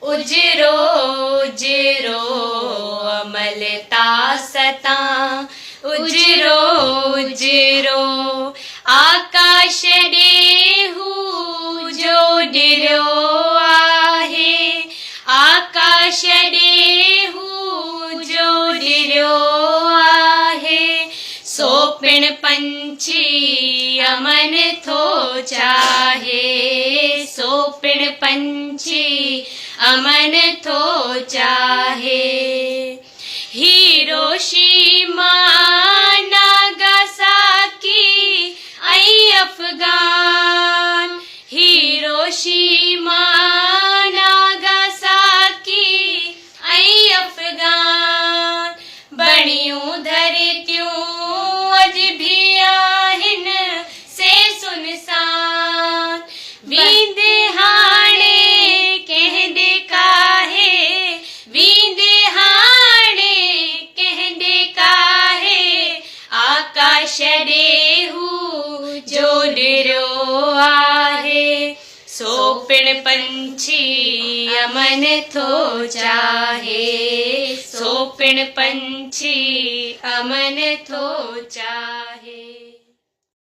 उजरो उजरो अमलता सता, उजरो उजरो आकाश ॾेहू जो ॾिरो आहे, आकाश ॾेहू जो ॾिरो आहे। सो पिण पंछी अमन थो चाहे, सो पिण पंछी अमन थो चाहे। हिरोशिमा नागासाकी ऐं अफगान, हिरोशिमा नागासाकी ऐं अफगान, बणियूं धरतियूं अॼु भी आहिनि से सुनसान। वींदे हाणे कंहिंॾे काहे, वींदे हाणे कंहिंॾे काहे, आकाश ॾेहू जो ॾिरो आहे। सो पिण पंछी अमन थो चाहे, सो पिण पंछी अमन थो चाहे।